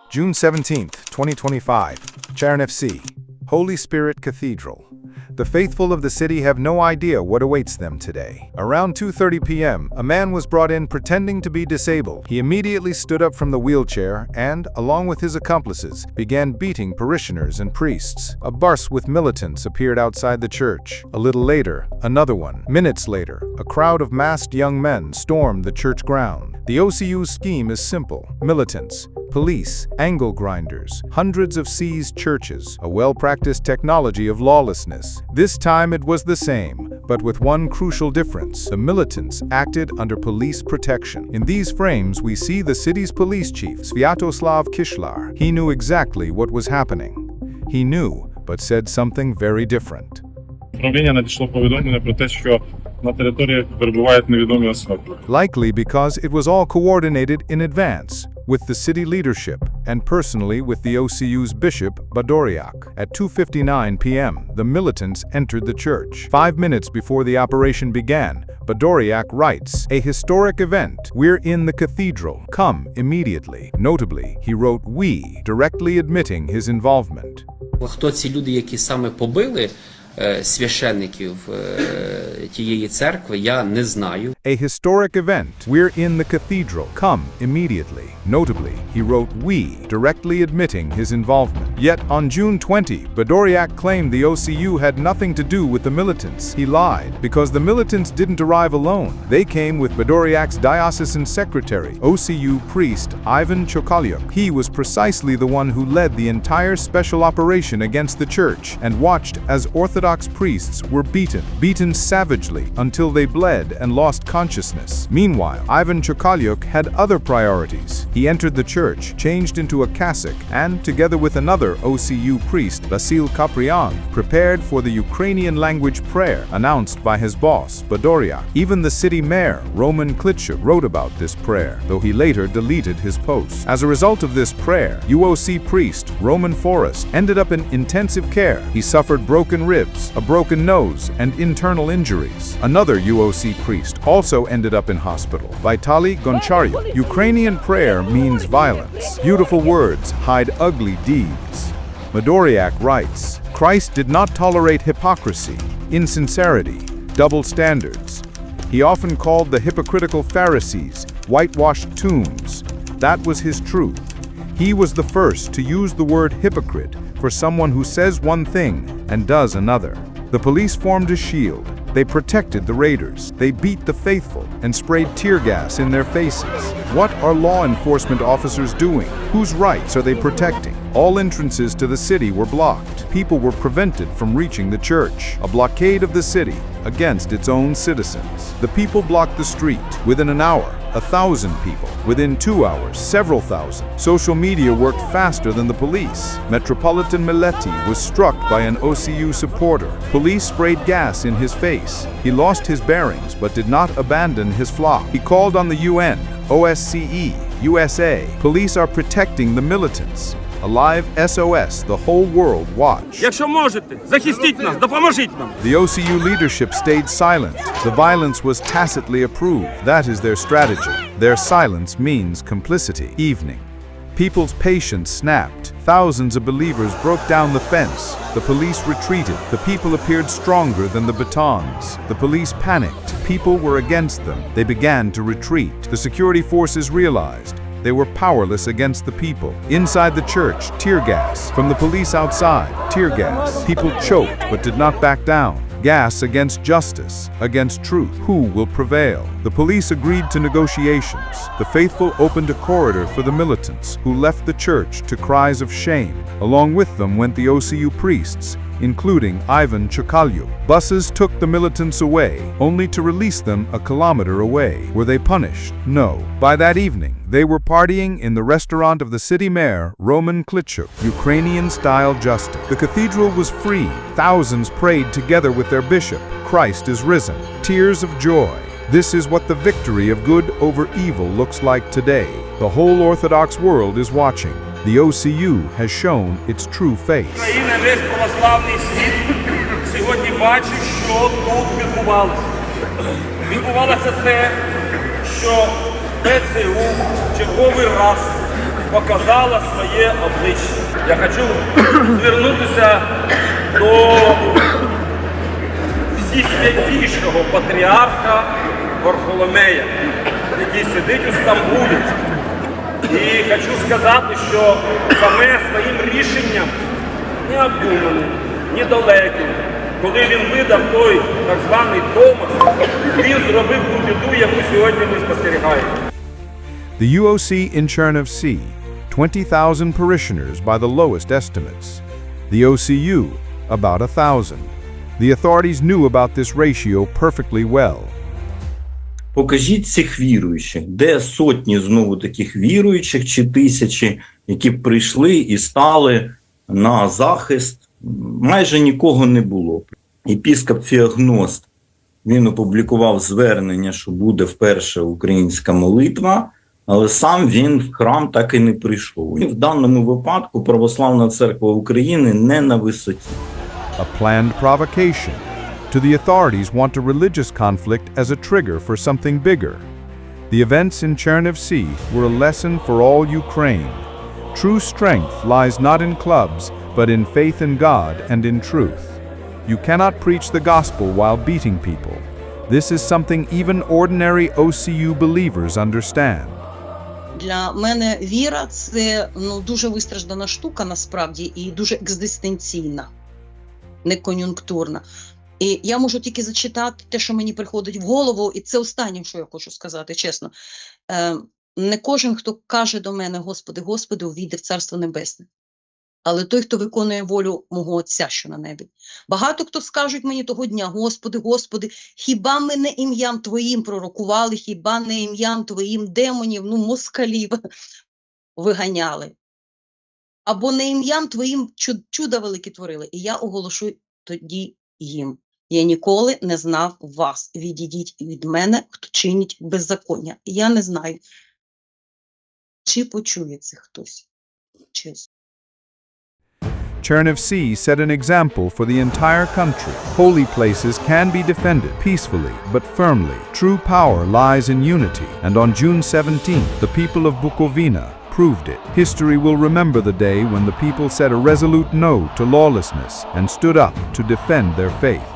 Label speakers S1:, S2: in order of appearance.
S1: June 17, 2025, Chernivtsi, Holy Spirit Cathedral. The faithful of the city have no idea what awaits them today. Around 2:30 p.m., a man was brought in pretending to be disabled. He immediately stood up from the wheelchair and, along with his accomplices, began beating parishioners and priests. A bus with militants appeared outside the church. A little later, another one. Minutes later, a crowd of masked young men stormed the church ground. The OCU's scheme is simple. Militants, police, angle grinders, hundreds of seized churches, a well-practiced technology of lawlessness. This time it was the same, but with one crucial difference. The militants acted under police protection. In these frames we see the city's police chief, Sviatoslav Kishlar. He knew exactly what was happening. He knew, but said something very different.
S2: Управління надійшло повідомлення про те, що на території перебувають невідомі особи.
S1: Likely because it was all coordinated in advance, with the city leadership, and personally with the OCU's bishop, Badoriak. At 2:59 p.m., the militants entered the church. 5 minutes before the operation began, Badoriak writes, "A historic event. We're in the cathedral. Come immediately." Notably, he wrote "we," directly admitting his involvement.
S3: Хто ці люди, які саме побили священників тієї церкви, я не знаю.
S1: A historic event. We're in the cathedral. Come immediately. Notably, he wrote "we," directly admitting his involvement. Yet, on June 20, Badoriak claimed the OCU had nothing to do with the militants. He lied, because the militants didn't arrive alone. They came with Badoriak's diocesan secretary, OCU priest Ivan Chokalyuk. He was precisely the one who led the entire special operation against the church and watched as Orthodox priests were beaten savagely until they bled and lost consciousness. Meanwhile, Ivan Chokalyuk had other priorities. He entered the church, changed into a cassock, and, together with another OCU priest, Vasil Kaprian, prepared for the Ukrainian language prayer announced by his boss, Badoriak. Even the city mayor, Roman Klitschuk, wrote about this prayer, though he later deleted his post. As a result of this prayer, UOC priest, Roman Forrest, ended up in intensive care. He suffered broken ribs, a broken nose, and internal injuries. Another UOC priest also ended up in hospital. Vitaly Goncharyuk. Ukrainian prayer means violence. Beautiful words hide ugly deeds. Badoriak writes, "Christ did not tolerate hypocrisy, insincerity, double standards. He often called the hypocritical Pharisees whitewashed tombs. That was his truth. He was the first to use the word hypocrite for someone who says one thing and does another. The police formed a shield. They protected the raiders. They beat the faithful and sprayed tear gas in their faces. What are law enforcement officers doing? Whose rights are they protecting? All entrances to the city were blocked. People were prevented from reaching the church. A blockade of the city against its own citizens. The people blocked the street. Within an hour, 1,000 people. Within 2 hours, several thousand. Social media worked faster than the police. Metropolitan Mileti was struck by an OCU supporter. Police sprayed gas in his face. He lost his bearings but did not abandon his flock. He called on the UN, OSCE, USA. Police are protecting the militants. A live SOS, the whole world watch.
S4: Якщо можете, захистіть нас, допоможіть нам.
S1: The OCU leadership stayed silent. The violence was tacitly approved. That is their strategy. Their silence means complicity. Evening. People's patience snapped. Thousands of believers broke down the fence. The police retreated. The people appeared stronger than the batons. The police panicked. People were against them. They began to retreat. The security forces realized they were powerless against the people. Inside the church, tear gas. From the police outside, tear gas. People choked but did not back down. Gas against justice, against truth. Who will prevail? The police agreed to negotiations. The faithful opened a corridor for the militants, who left the church to cries of shame. Along with them went the OCU priests, including Ivan Chokalyuk. Buses took the militants away, only to release them a kilometer away. Were they punished? No. By that evening, they were partying in the restaurant of the city mayor, Roman Klitschuk. Ukrainian-style justice. The cathedral was free. Thousands prayed together with their bishop. Christ is risen. Tears of joy. This is what the victory of good over evil looks like today. The whole Orthodox world is watching. The OCU has shown its true face.
S4: Україна, весь православний світ сьогодні бачить, що тут відбувалося. Відбувалося те, що ПЦУ черговий раз показала своє обличчя. Я хочу звернутися до всесвятішого патріарха Варфоломея, який сидить у Стамбулі. І хочу сказати, що саме своїм рішенням, необдуманим, недалеким, коли він видав той так званий Томас, він зробив ту біду, яку сьогодні ми спостерігаємо.
S1: The UOC in Chernivtsi, 20,000 parishioners by the lowest estimates. The OCU, about 1,000. The authorities knew about this ratio perfectly well.
S5: Покажіть цих віруючих, де сотні знову таких віруючих чи тисячі, які б прийшли і стали на захист. Майже нікого не було. Єпископ Феогност, він опублікував звернення, що буде вперше українська молитва, але сам він в храм так і не прийшов. І в даному випадку Православна Церква України не на висоті.
S1: A planned provocation. To the authorities want a religious conflict as a trigger for something bigger. The events in Chernivtsi were a lesson for all Ukraine. True strength lies not in clubs, but in faith in God and in truth. You cannot preach the gospel while beating people. This is something even ordinary OCU believers understand.
S6: Для мене віра – це дуже вистраждана штука насправді і дуже екзистенційна, не кон'юнктурна. І я можу тільки зачитати те, що мені приходить в голову, і це останнє, що я хочу сказати, чесно. Не кожен, хто каже до мене «Господи, Господи», увійде в Царство Небесне. Але той, хто виконує волю мого Отця, що на небі. Багато хто скажуть мені того дня: «Господи, Господи, хіба ми не ім'ям Твоїм пророкували, хіба не ім'ям Твоїм демонів, москалів виганяли? Або не ім'ям Твоїм чуда великі творили». І я оголошу тоді їм: «Я ніколи не знав вас. Відійдіть від мене, хто чинить беззаконня». І я не знаю, чи почує це хтось. Чесно.
S1: Chernivtsi set an example for the entire country. Holy places can be defended peacefully but firmly. True power lies in unity, and on June 17th, the people of Bukovina proved it. History will remember the day when the people said a resolute no to lawlessness and stood up to defend their faith.